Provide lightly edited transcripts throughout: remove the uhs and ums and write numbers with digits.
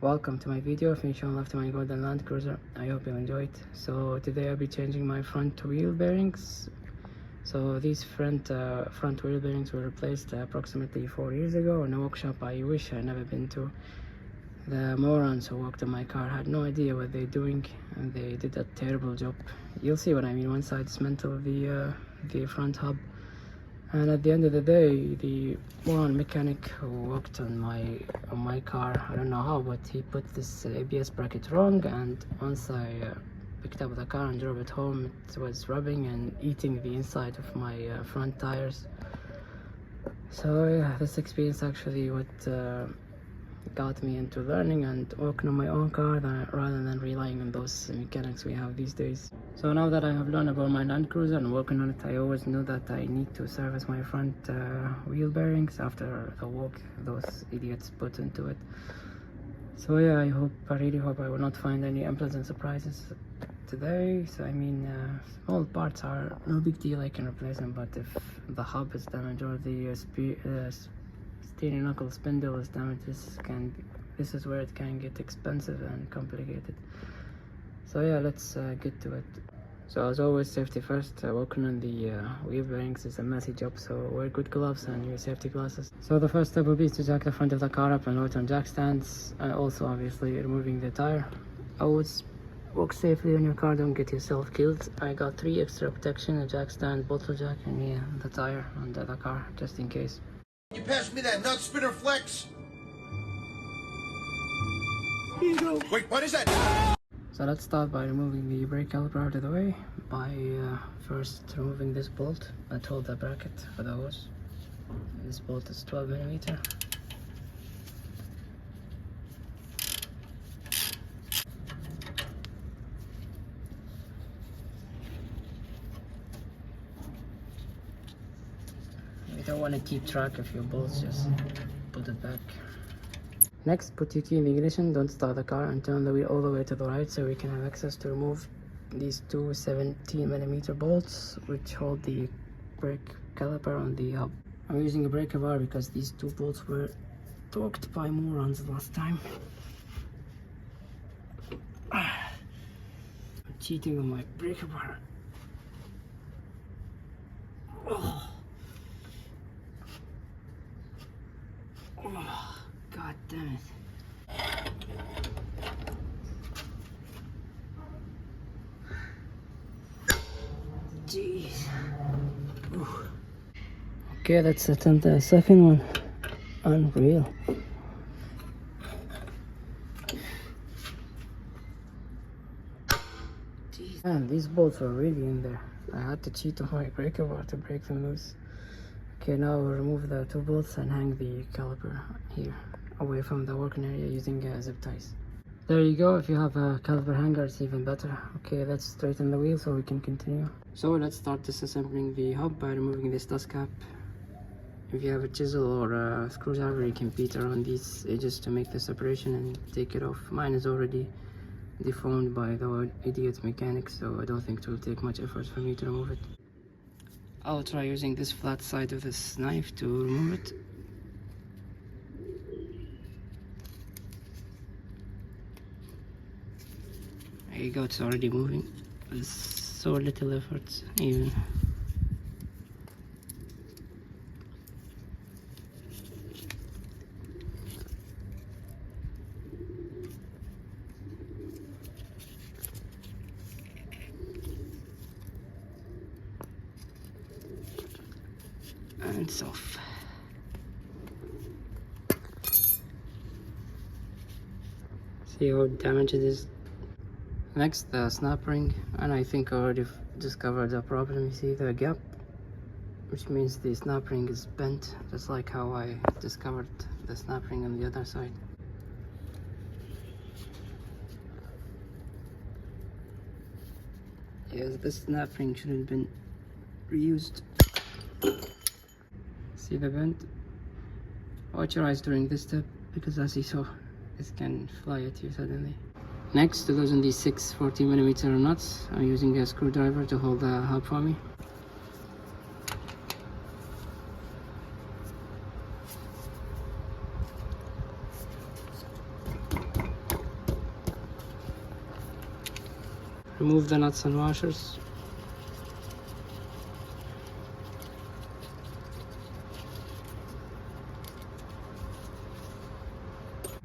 Welcome to my video. Finish on left my golden Land Cruiser. I hope you enjoyed. So today I'll be changing my front wheel bearings. So these front wheel bearings were replaced approximately 4 years ago in a workshop I wish I never been to. The morons who worked on my car had no idea what they're doing, and they did a terrible job. You'll see what I mean once I dismantle the front hub. And at the end of the day, the one mechanic who worked on my car, I don't know how, but he put this ABS bracket wrong, and once I picked up the car and drove it home, it was rubbing and eating the inside of my front tires. So yeah, this experience actually what got me into learning and working on my own car rather than relying on those mechanics we have these days. So now that I have learned about my Land Cruiser and working on it, I always knew that I need to service my front wheel bearings after the work those idiots put into it. So yeah, I really hope I will not find any unpleasant surprises today. So I mean, small parts are no big deal, I can replace them, but if the hub is damaged or the steering knuckle spindle is damaged, this is where it can get expensive and complicated. So yeah, let's get to it. So as always, safety first. Working on the wheel bearings is a messy job, so wear good gloves and use safety glasses. So the first step will be to jack the front of the car up and load on jack stands, and also obviously removing the tire. Always walk safely on your car, don't get yourself killed. I got 3 extra protection: a jack stand, bottle jack, and yeah, the tire under the car, just in case. You pass me that nut spinner flex? Here you go. Wait, what is that? So let's start by removing the brake caliper out of the way by first removing this bolt that holds the bracket for the hose. This bolt is 12mm. You don't want to keep track of your bolts, just put it back. Next, put your key in the ignition, don't start the car, and turn the wheel all the way to the right so we can have access to remove these two 17mm bolts which hold the brake caliper on the hub. I'm using a brake bar because these 2 bolts were torqued by morons last time. I'm cheating on my brake bar. Oh. Oh. God damn it. Jeez. Ooh. Okay, let's attempt the second one. Unreal. Jeez. Man, these bolts were really in there. I had to cheat on my breaker bar to break them loose. Okay, now we'll remove the 2 bolts and hang the caliper here away from the working area using zip ties. There you go. If you have a caliper hanger, it's even better. Okay, let's straighten the wheel so we can continue. So let's start disassembling the hub by removing this dust cap. If you have a chisel or a screwdriver, you can beat around these edges to make the separation and take it off. Mine is already deformed by the idiot mechanic, so I don't think it will take much effort for me to remove it. I'll try using this flat side of this knife to remove it. There you go, it's already moving. With so little effort even. And it's off. See how damaged it is. Next, the snap ring, and I think I already discovered the problem. You see the gap, which means the snap ring is bent, just like how I discovered the snap ring on the other side. Yes, this snap ring should have been reused. See the bend? Watch your eyes during this step, because as you saw, this can fly at you suddenly. Next, to loosen these 6 40mm nuts, I'm using a screwdriver to hold the hub for me. remove the nuts and washers.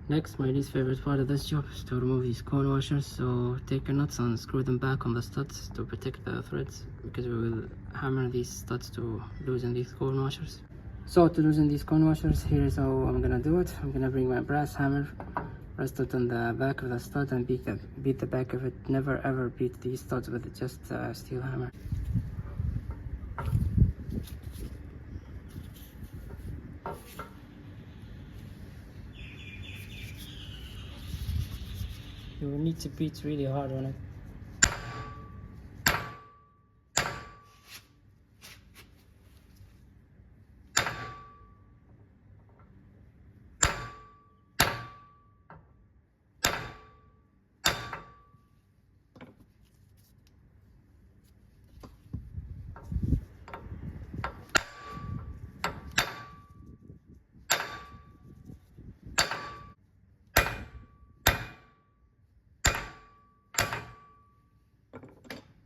Next, my least favorite part of this job is to remove these cone washers. So take your nuts and screw them back on the studs to protect the threads, because we will hammer these studs to loosen these cone washers. So to loosen these cone washers, here's how I'm gonna do it. I'm gonna bring my brass hammer, rest it on the back of the stud, and beat the back of it. Never ever beat these studs with just a steel hammer. You will need to beat really hard on it.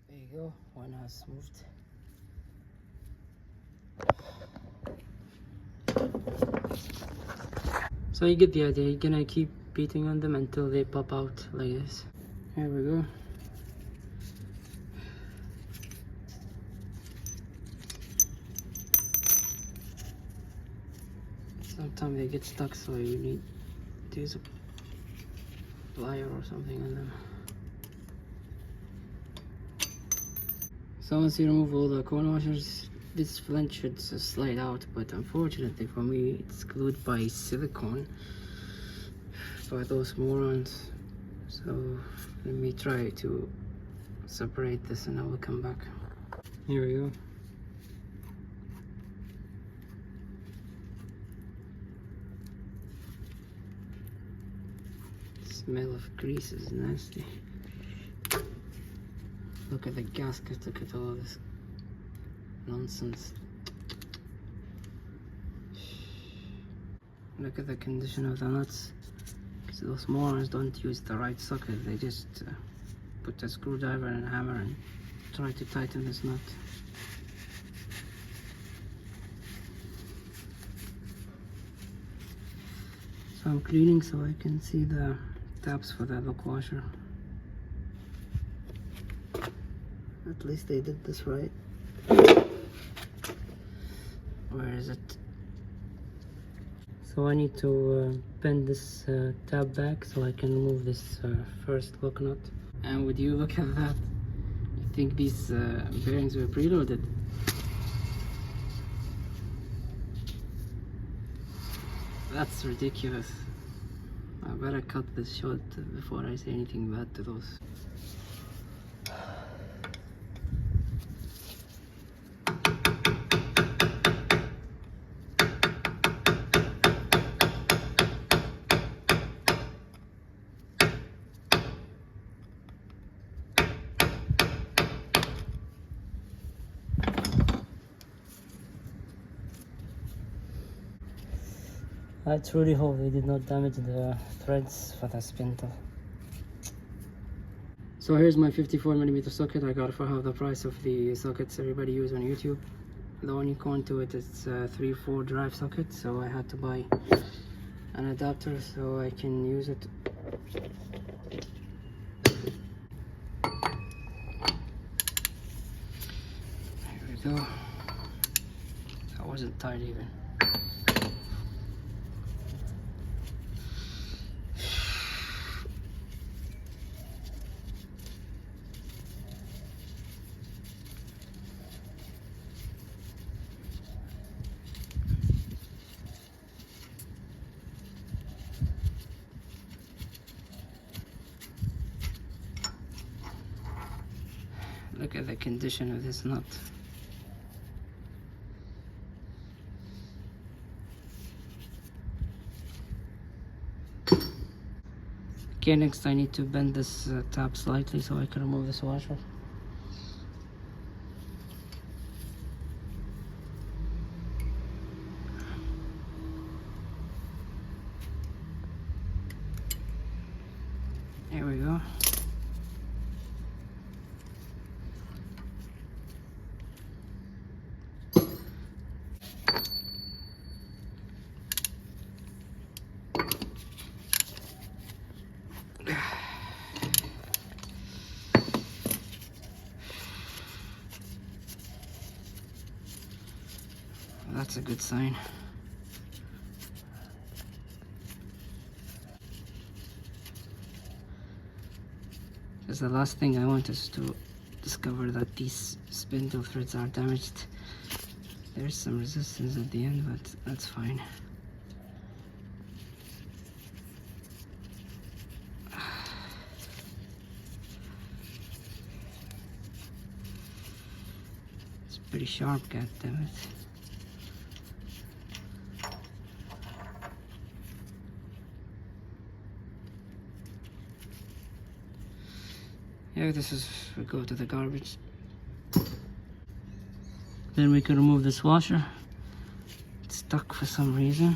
There you go, one has moved. So you get the idea. You're gonna keep beating on them until they pop out like this. Here we go. Sometimes they get stuck, so you need to use a plier or something on them. So once you remove all the cone washers, this flint should slide out, but unfortunately for me, it's glued by silicone by those morons. So let me try to separate this and I will come back. Here we go. Smell of grease is nasty. Look at the gasket, look at all this nonsense. Look at the condition of the nuts. So those morons don't use the right socket, they just put a screwdriver and a hammer and try to tighten this nut. So I'm cleaning so I can see the tabs for the lock washer. At least they did this right. Where is it? So I need to bend this tab back so I can remove this first lock nut. And would you look at that? You think these bearings were preloaded? That's ridiculous. I better cut this short before I say anything bad to those. I truly hope they did not damage the threads for the spindle. So here's my 54mm socket. I got it for half the price of the sockets everybody use on YouTube. The only con to it is a 3/4 drive socket, so I had to buy an adapter so I can use it. Here we go. That wasn't tight even. Look at the condition of this nut. Okay, next I need to bend this tab slightly so I can remove this washer. There we go. That's a good sign. Because the last thing I want is to discover that these spindle threads are damaged. There's some resistance at the end, but that's fine. It's pretty sharp, goddammit. Yeah, we go to the garbage. Then we can remove this washer. It's stuck for some reason.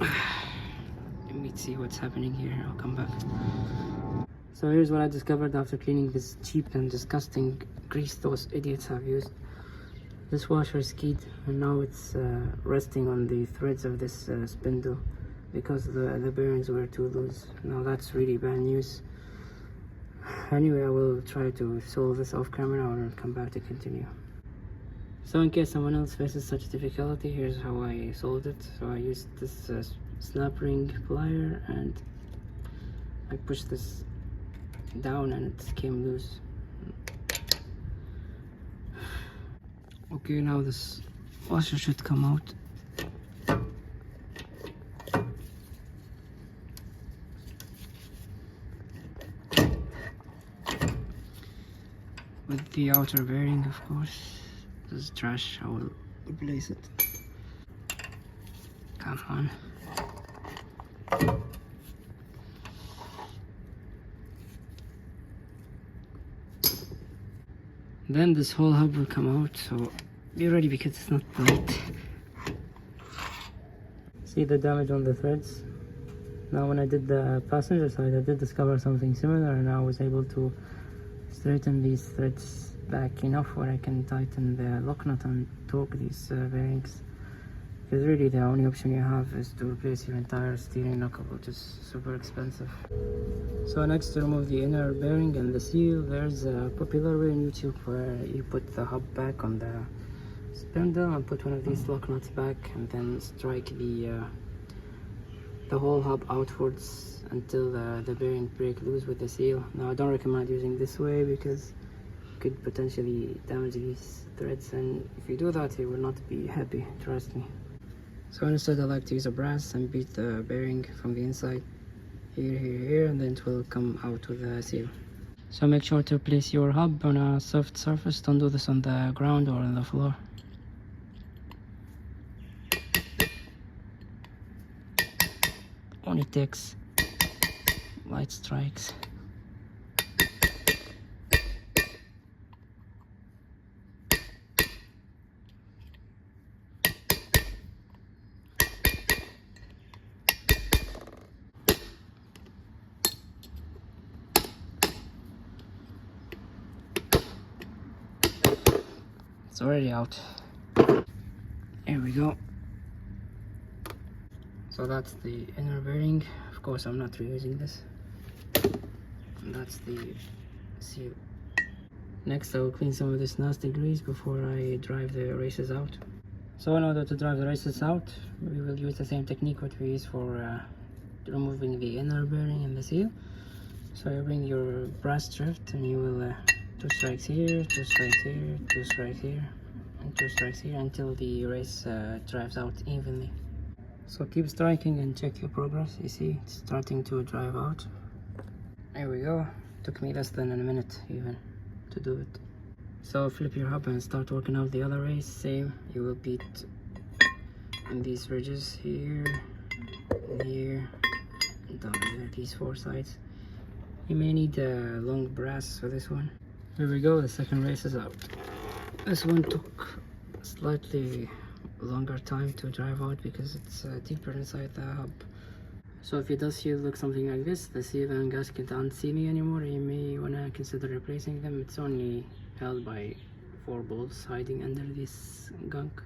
Let me see what's happening here. I'll come back. So here's what I discovered after cleaning this cheap and disgusting grease those idiots have used. This washer is keyed and now it's resting on the threads of this spindle because the bearings were too loose. Now that's really bad news. Anyway, I will try to solve this off camera or come back to continue. So in case someone else faces such difficulty, here's how I solved it. So I used this snap ring plier and I pushed this down and it came loose. Okay, now this washer should come out. With the outer bearing, of course. This is trash, I will replace it. Come on. Then this whole hub will come out, so be ready because it's not bright. See the damage on the threads? Now when I did the passenger side, I did discover something similar and I was able to straighten these threads back enough where I can tighten the lock nut and torque these bearings. Because really the only option you have is to replace your entire steering knuckle, which is super expensive. So next, to remove the inner bearing and the seal, there's a popular way on YouTube where you put the hub back on the spindle and put one of these lock nuts back and then strike the whole hub outwards until the bearing break loose with the seal. Now I don't recommend using this way because it could potentially damage these threads, and if you do that you will not be happy, trust me. So instead I like to use a brass and beat the bearing from the inside, here, and then it will come out with the seal. So make sure to place your hub on a soft surface, don't do this on the ground or on the floor. Only takes light strikes. It's already out. Here we go. So that's the inner bearing. Of course I'm not reusing this. And that's the seal. Next I will clean some of this nasty grease before I drive the races out. So in order to drive the races out, we will use the same technique what we use for removing the inner bearing and the seal. So you bring your brass drift and you will 2 strikes here, 2 strikes here, 2 strikes here, and 2 strikes here until the race drives out evenly. So keep striking and check your progress. You see it's starting to drive out. There we go. Took me less than a minute even to do it. So flip your hub and start working out the other race. Same, you will beat in these ridges here, and here, and down here, these 4 sides. You may need a long brass for this one. Here we go, the second race is out. This one took slightly longer time to drive out because it's deeper inside the hub. So if it does seal look something like this, the seal and gasket aren't sealing anymore, you may want to consider replacing them. It's only held by 4 bolts hiding under this gunk.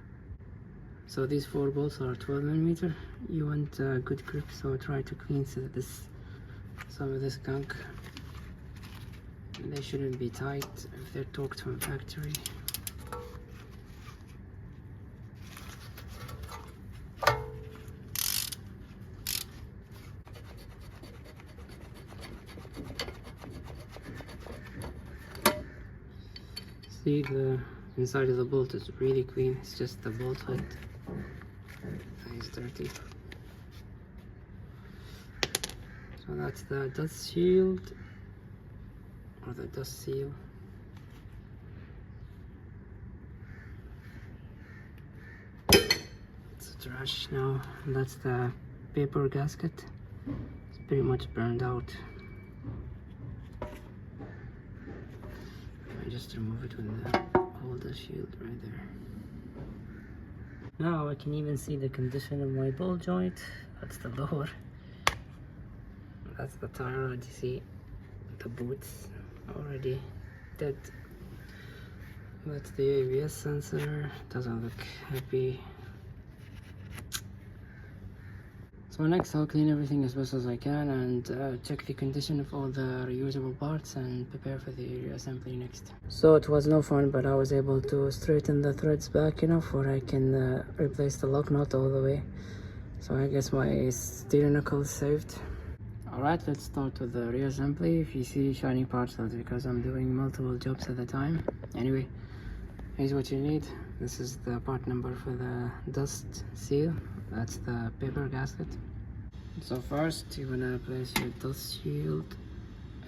So these 4 bolts are 12mm. You want good grip, so try to clean this some of this gunk. They shouldn't be tight if they're torqued from factory. See, the inside of the bolt is really clean. It's just the bolt head that is dirty. So that's the dust shield, or the dust seal. It's trash now. And that's the paper gasket. It's pretty much burned out. I just remove it with the whole dust shield right there. Now I can even see the condition of my ball joint. That's the lower. That's the tire. You see the boots already dead. That's the ABS sensor. Doesn't look happy. So next I'll clean everything as best as I can and check the condition of all the reusable parts and prepare for the reassembly next. So it was no fun, but I was able to straighten the threads back enough where I can replace the lock nut all the way. So I guess my steering knuckle is saved. Alright, let's start with the reassembly. If you see shiny parts, that's because I'm doing multiple jobs at a time. Anyway, here's what you need. This is the part number for the dust seal. That's the paper gasket. So first, you're gonna place your dust shield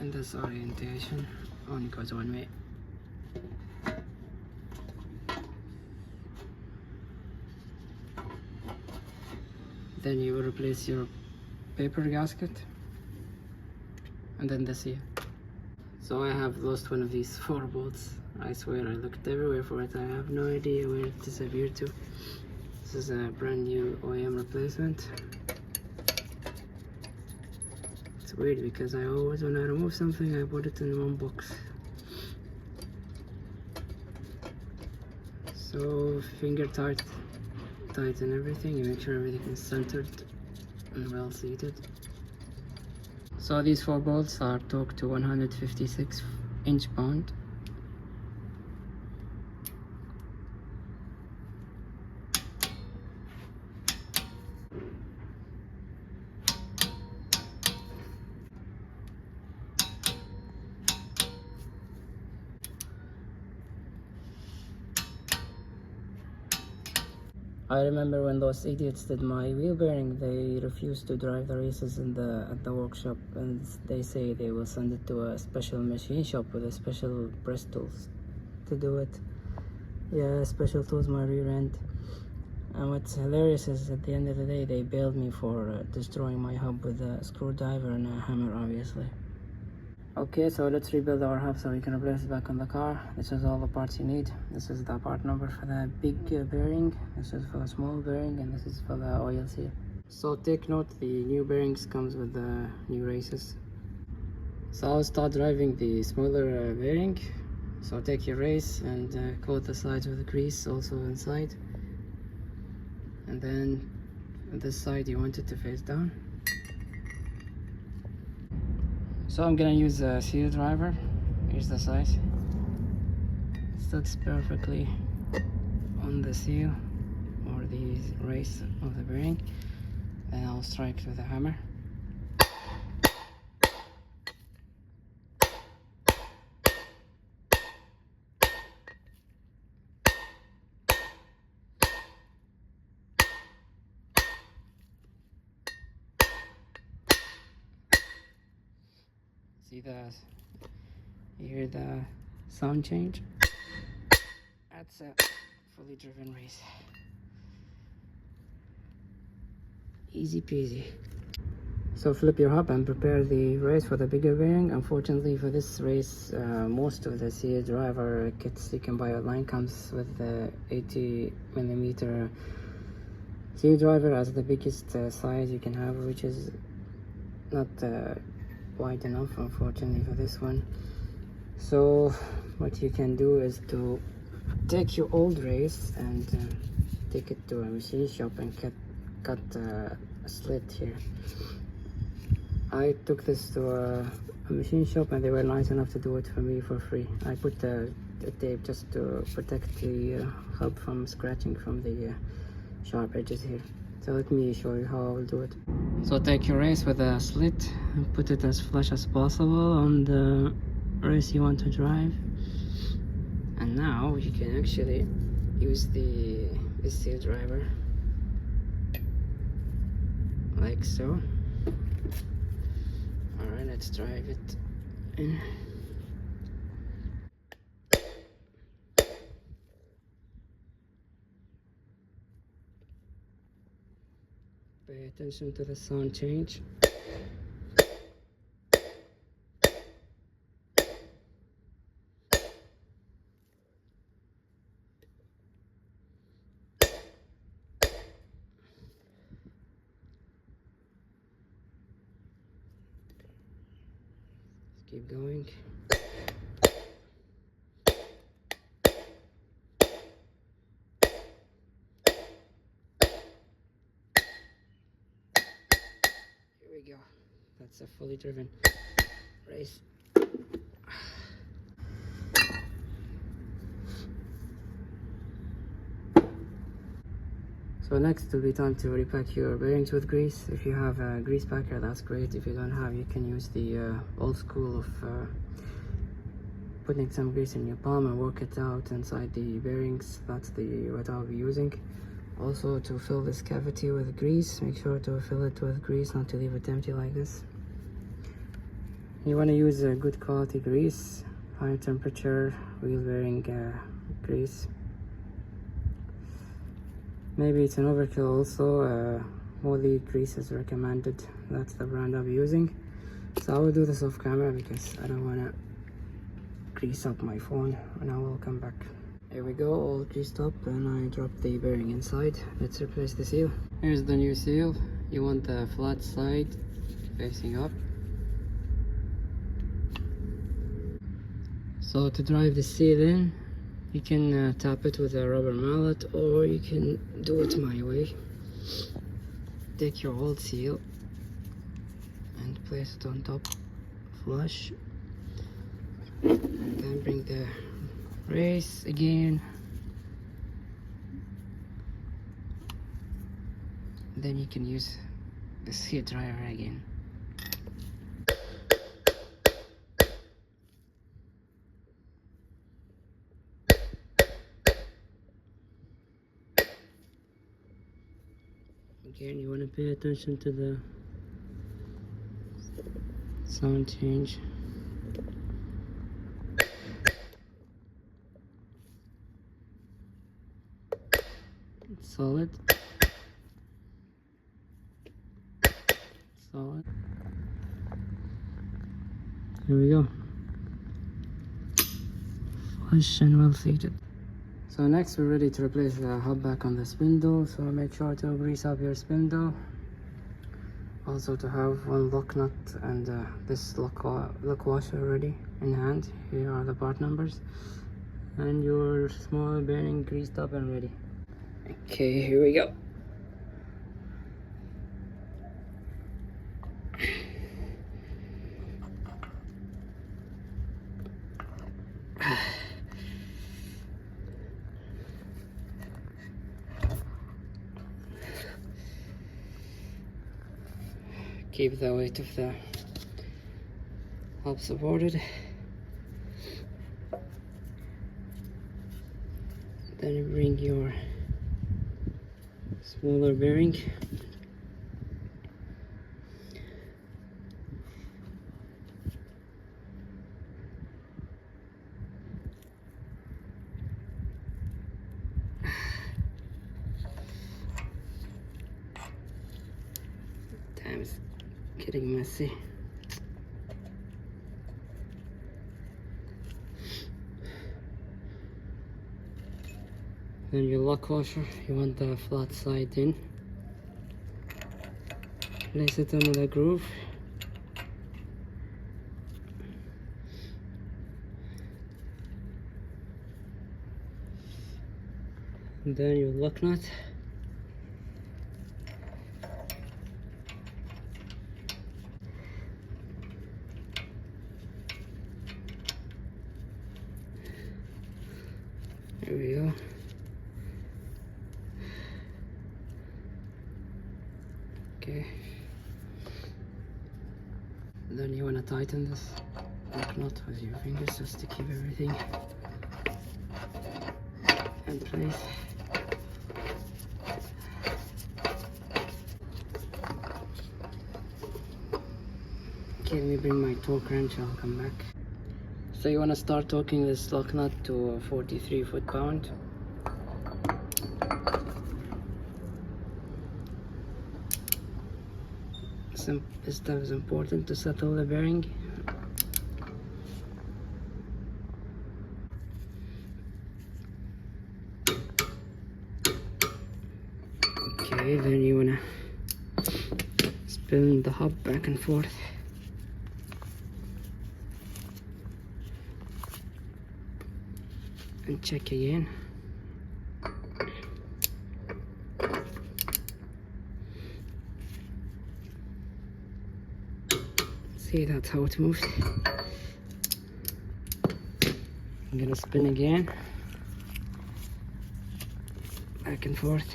in this orientation. Only goes one way. Then you will replace your paper gasket, and then the seal. So I have lost one of these 4 bolts. I swear I looked everywhere for it. I have no idea where it disappeared to. This is a brand new OEM replacement. It's weird because I always, when I remove something, I put it in one box. So finger tighten everything and make sure everything is centered and well seated. So these 4 bolts are torqued to 156 inch-pound. I remember when those idiots did my wheel bearing, they refused to drive the races at the workshop, and they say they will send it to a special machine shop with a special press tools to do it. Yeah, special tools my rear end. And what's hilarious is at the end of the day they bailed me for destroying my hub with a screwdriver and a hammer, obviously. Okay, so let's rebuild our hub so we can replace it back on the car. This is all the parts you need. This is the part number for the big bearing, this is for the small bearing, and this is for the oil seal. So take note, the new bearings comes with the new races. So I'll start driving the smaller bearing. So take your race and coat the sides with grease also inside. And then on this side you want it to face down. So I'm gonna use a seal driver. Here's the size. It sits perfectly on the seal or the race of the bearing. Then I'll strike with a hammer. See you hear the sound change? That's a fully driven race. Easy peasy. So flip your hub and prepare the race for the bigger bearing. Unfortunately for this race, most of the CA driver kits you can buy online comes with the 80mm CA driver as the biggest size you can have, which is not wide enough, unfortunately, for this one. So what you can do is to take your old race and take it to a machine shop and cut a slit here. I took this to a machine shop and they were nice enough to do it for me for free. I put the tape just to protect the hub from scratching from the sharp edges here. So let me show you how I will do it. So take your race with a slit and put it as flush as possible on the race you want to drive. And now you can actually use the seal driver like so. Alright, let's drive it in. Pay attention to the sound change. Keep going. Here we go. That's a fully driven race. So next will be time to repack your bearings with grease. If you have a grease packer, that's great. If you don't have, you can use the old school of putting some grease in your palm and work it out inside the bearings. That's what I'll be using. Also, to fill this cavity with grease, make sure to fill it with grease, not to leave it empty like this. You want to use a good quality grease, high temperature wheel bearing grease. Maybe it's an overkill also. Holy grease is recommended. That's the brand I'll be using. So I will do this off camera because I don't want to grease up my phone, and I will come back. Here we go, all greased up, and I dropped the bearing inside. Let's replace the seal. Here's the new seal. You want the flat side facing up. So to drive the seal in, you can tap it with a rubber mallet, or you can do it my way. Take your old seal and place it on top flush. Then bring the race again. Then you can use the seal driver again. Again, you want to pay attention to the sound change. It's solid. Solid. Here we go. Flush and well seated. So next we're ready to replace the hub back on the spindle, so make sure to grease up your spindle. Also to have one lock nut and this lock washer ready in hand. Here are the part numbers. And your small bearing greased up and ready. Okay, here we go. Keep the weight of the hub supported. Then you bring your smaller bearing. Damn, it's getting messy. Then your lock washer, you want the flat side in. Place it under the groove. And then your lock nut. Here we go. Okay. Then you want to tighten this lock nut with your fingers just to keep everything in place. Okay, let me bring my torque wrench, I'll come back. So you want to start torquing this lock nut to 43 foot-pound. This step is important to settle the bearing. Okay, then you wanna spin the hub back and forth. And check again. See, that's how it moves. I'm gonna spin again. Back and forth.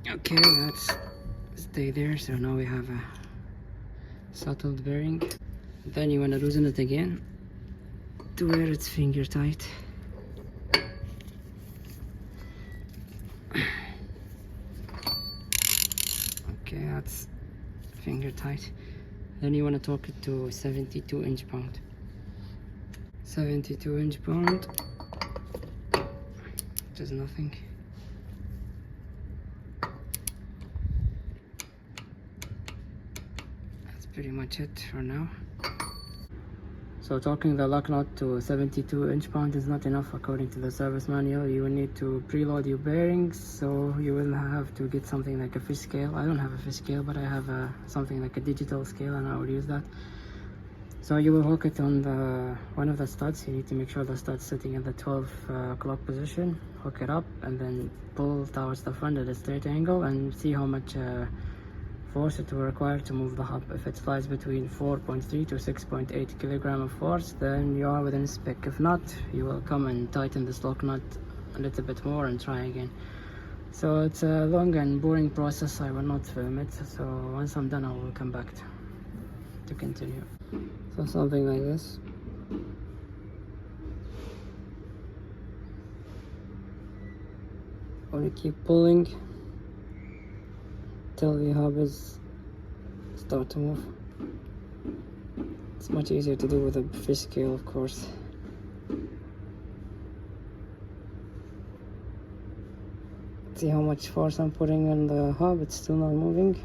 Okay, that's stay there. So now we have a settled bearing. Then you want to loosen it again to where it's finger tight. Okay, that's finger tight. Then you want to torque it to 72 inch-pound. 72 inch-pound, which is nothing. Pretty much it for now. So torquing the lock nut to 72 inch-pound is not enough according to the service manual. You will need to preload your bearings, so you will have to get something like a fish scale. I don't have a fish scale, but I have something like a digital scale, and I will use that. So you will hook it on one of the studs. You need to make sure the stud's sitting in the 12 o'clock position. Hook it up and then pull towards the front at a straight angle and see how much force it will require to move the hub. If it lies between 4.3 to 6.8 kilogram of force, then you are within spec. If not, you will come and tighten this lock nut a little bit more and try again. So it's a long and boring process. I will not film it, so once I'm done I will come back to continue. So something like this. Only keep pulling till the hub is start to move. It's much easier to do with a fish scale, of course. See how much force I'm putting on the hub, it's still not moving.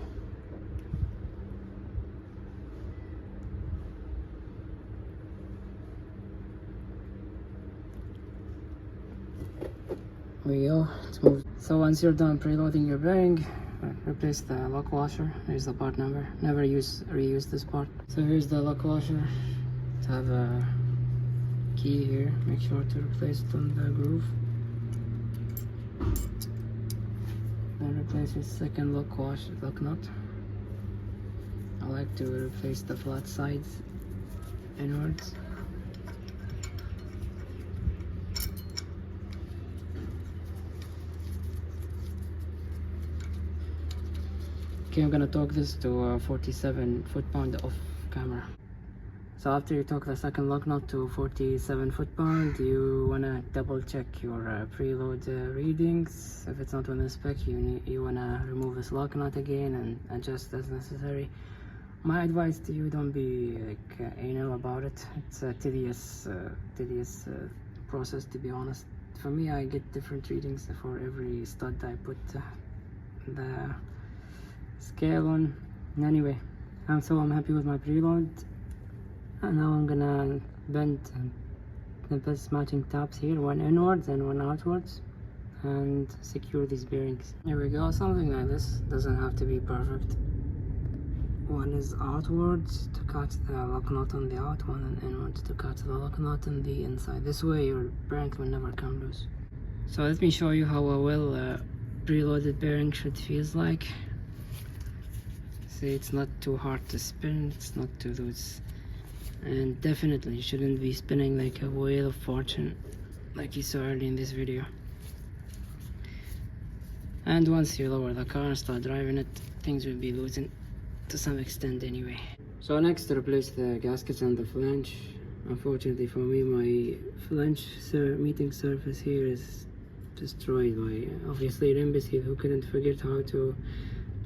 There we go, it's moved. So once you're done preloading your bearing, replace the lock washer. Here's the part number. Never reuse this part. So here's the lock washer. To have a key here. Make sure to replace it on the groove. Then replace the second lock nut. I like to replace the flat sides inwards. Okay, I'm gonna torque this to 47 foot-pound off camera. So after you torque the second lock nut to 47 foot-pound, you wanna double check your preload readings. If it's not within spec, you wanna remove this lock nut again and adjust as necessary. My advice to you, don't be like anal about it. It's a tedious process, to be honest. For me, I get different readings for every stud I put the scale on. Anyway, I'm happy with my preload, and now I'm gonna bend the best matching tabs here, one inwards and one outwards, and secure these bearings. Here we go, something like this. Doesn't have to be perfect. One is outwards to catch the lock nut on the out, one and inwards to catch the lock nut on the inside. This way your bearings will never come loose. So let me show you how a well preloaded bearing should feel like. See, it's not too hard to spin, it's not too loose. and definitely shouldn't be spinning like a wheel of fortune like you saw earlier in this video. And once you lower the car and start driving it, things will be loosened to some extent anyway. So next, to replace the gaskets and the flange. Unfortunately for me, my flange meeting surface here is destroyed by obviously an imbecile who couldn't forget how to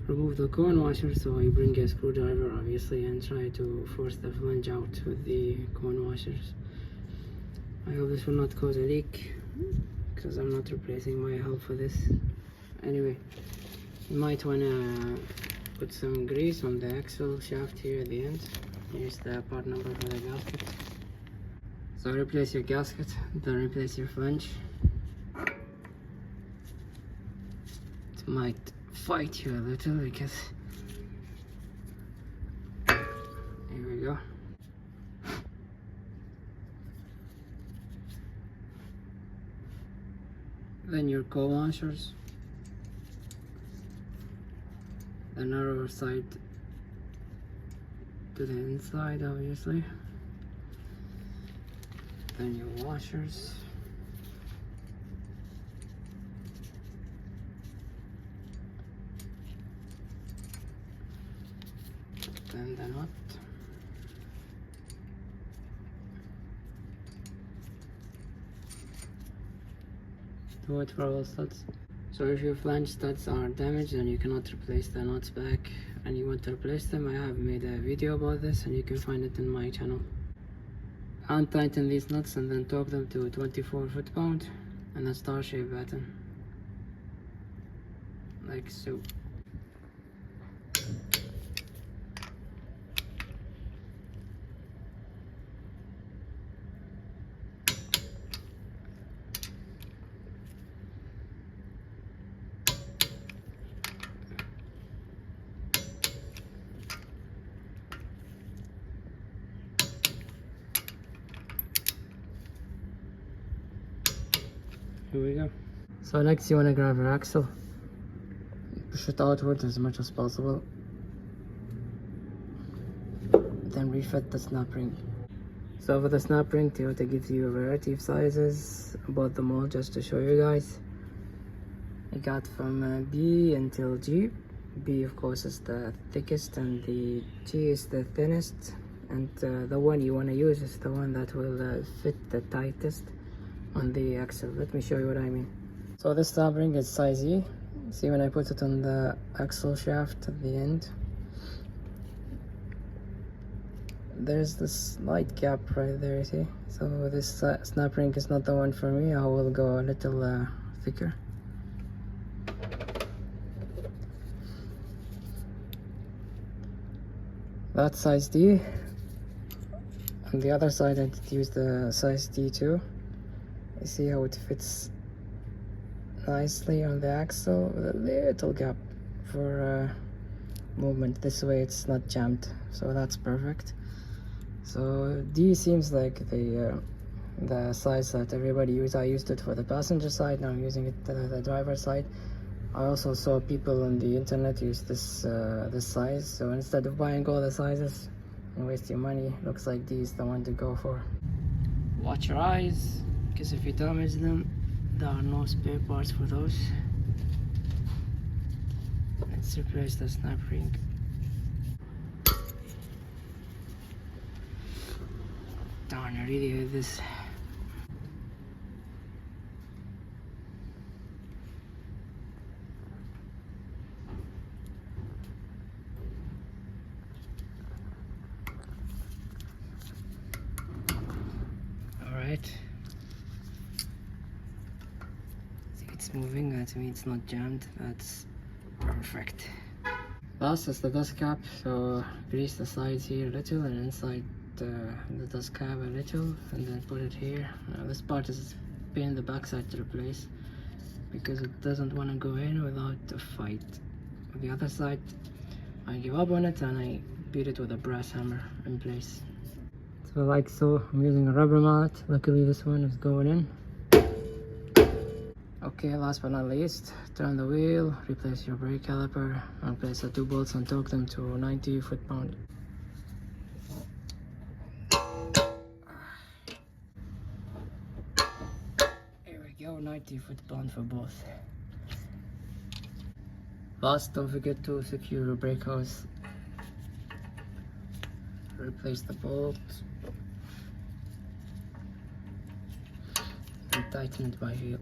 remove the cone washer, so I bring a screwdriver obviously and try to force the flange out with the cone washers. I hope this will not cause a leak, because I'm not replacing my hull for this. Anyway, you might want to put some grease on the axle shaft here at the end. Here's the part number for the gasket. So replace your gasket, then replace your flange. It might fight you a little because here we go. Then your co-washers, the narrower side to the inside obviously, then your washers, then the nut, do it for all studs. So if your flange studs are damaged and you cannot replace the nuts back and you want to replace them, I have made a video about this and you can find it in my channel. Untighten these nuts and then torque them to 24 foot-pound and a star shape pattern, like so. Here we go. So next you want to grab your axle, push it outward as much as possible, then refit the snap ring. So for the snap ring, Toyota gives you a variety of sizes. I bought them all just to show you guys. I got from B until G. B of course is the thickest and the G is the thinnest, and the one you want to use is the one that will fit the tightest on the axle. Let me show you what I mean. So this snap ring is size E. See, when I put it on the axle shaft at the end, there's this slight gap right there, see? So this snap ring is not the one for me. I will go a little thicker. That's size D. On the other side I did use the size D too. You see how it fits nicely on the axle with a little gap for movement. This way it's not jammed, so that's perfect. So D seems like the size that everybody uses. I used it for the passenger side, now I'm using it for the driver side. I also saw people on the internet use this size, so instead of buying all the sizes and waste your money, looks like D is the one to go for. Watch your eyes, because if you damage them, there are no spare parts for those. Let's replace the snap ring. Darn, I really hate this. Alright. See, it's moving, that means it's not jammed. That's perfect. Last is the dust cap, so grease the sides here a little and inside the dust cap a little, and then put it here. Now this part is a pain in the backside to replace because it doesn't want to go in without a fight. On the other side, I give up on it and I beat it with a brass hammer in place. So like so, I'm using a rubber mallet. Luckily this one is going in. Okay, last but not least, turn the wheel, replace your brake caliper, and place the 2 bolts and torque them to 90 foot-pound. Go 90-foot plan for both. Last, don't forget to secure your brake hose. Replace the bolt and tighten it by heel.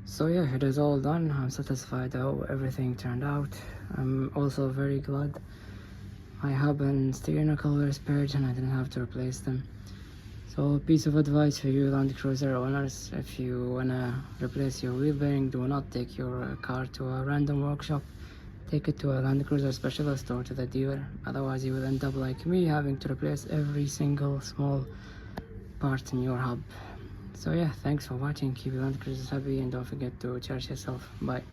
So yeah, it is all done. I'm satisfied how everything turned out. I'm also very glad I have an steering knuckle were spared and I didn't have to replace them. So, piece of advice for you Land Cruiser owners: if you wanna replace your wheel bearing, do not take your car to a random workshop. Take it to a Land Cruiser specialist or to the dealer. Otherwise you will end up like me, having to replace every single small part in your hub. So yeah, thanks for watching. Keep your Land Cruisers happy and don't forget to charge yourself. Bye.